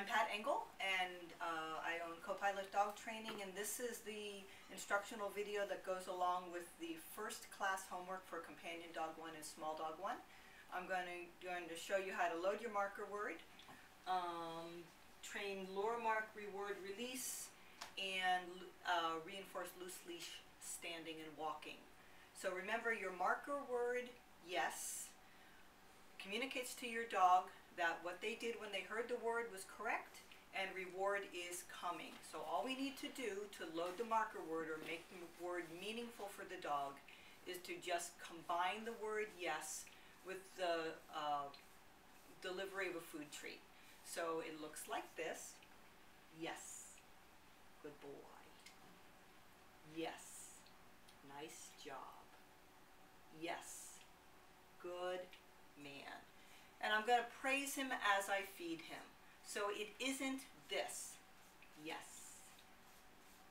I'm Pat Engel, and I own Copilot Dog Training, and this is the instructional video that goes along with the first class homework for Companion Dog 1 and Small Dog 1. I'm going to show you how to load your marker word, train lure, mark, reward, release, and reinforce loose leash standing and walking. So remember, your marker word, yes, communicates to your dog that what they did when they heard the word was correct, and reward is coming. So all we need to do to load the marker word or make the word meaningful for the dog is to just combine the word yes with the delivery of a food treat. So it looks like this. Yes, good boy. Yes, nice job. Yes, good man. And I'm going to praise him as I feed him. So it isn't this. Yes.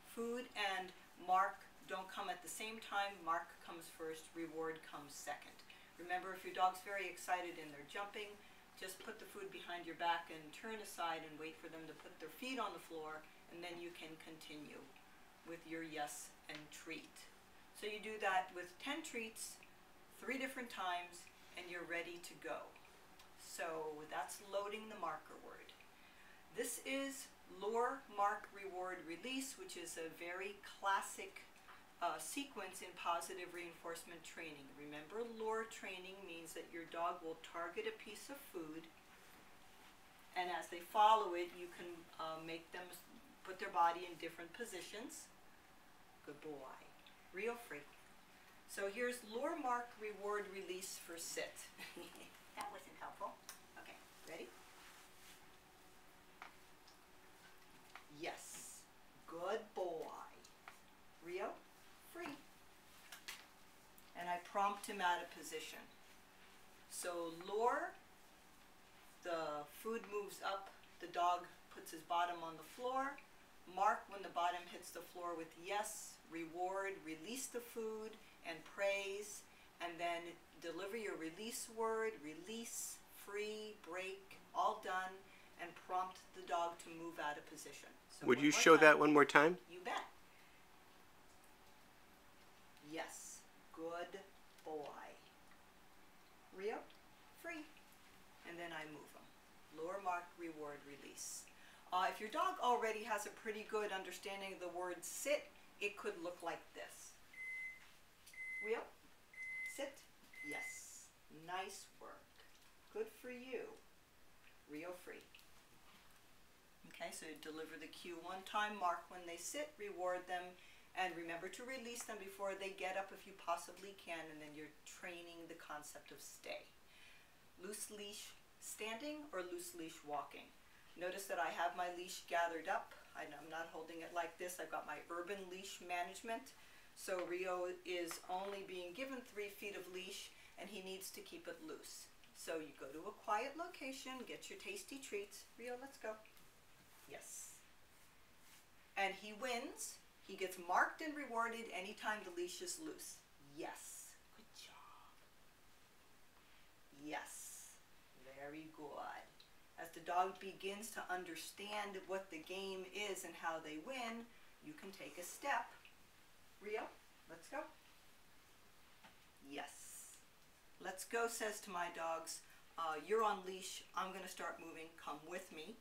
Food and mark don't come at the same time. Mark comes first, reward comes second. Remember, if your dog's very excited and they're jumping, just put the food behind your back and turn aside and wait for them to put their feet on the floor, and then you can continue with your yes and treat. So you do that with 10 treats, 3 different times, and you're ready to go. So that's loading the marker word. This is lure, mark, reward, release, which is a very classic sequence in positive reinforcement training. Remember, lure training means that your dog will target a piece of food, and as they follow it, you can make them put their body in different positions. Good boy. Real free. So here's lure, mark, reward, release for sit. That wasn't helpful. Okay, ready? Yes. Good boy. Rio, free. And I prompt him out of position. So lure, the food moves up, the dog puts his bottom on the floor. Mark when the bottom hits the floor with yes. Reward, release the food and praise, and then deliver your release word, release, free, break, all done, and prompt the dog to move out of position. So would you show that one more time? You bet. Yes, good boy. Rio, free. And then I move him. Lure, mark, reward, release. If your dog already has a pretty good understanding of the word sit, it could look like this. Rio, sit. Yes. Nice work. Good for you. Rio, free. Okay, so deliver the cue one time, mark when they sit, reward them, and remember to release them before they get up if you possibly can, and then you're training the concept of stay. Loose leash standing or loose leash walking. Notice that I have my leash gathered up. I'm not holding it like this. I've got my urban leash management. So Rio is only being given 3 feet of leash, and he needs to keep it loose. So you go to a quiet location, get your tasty treats. Rio, let's go. Yes. And he wins. He gets marked and rewarded anytime the leash is loose. Yes. Good job. Yes. Very good. As the dog begins to understand what the game is and how they win, you can take a step. Rio, let's go. Yes. Let's go says to my dogs, you're on leash, I'm going to start moving, come with me.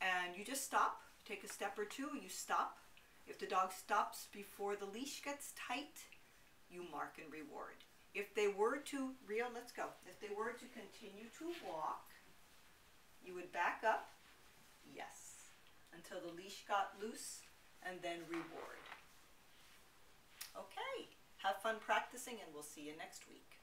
And you just stop, take a step or two, you stop. If the dog stops before the leash gets tight, you mark and reward. If they were to, Rio, let's go. If they were to continue to walk, you would back up, yes, until the leash got loose, and then reward. Okay, have fun practicing, and we'll see you next week.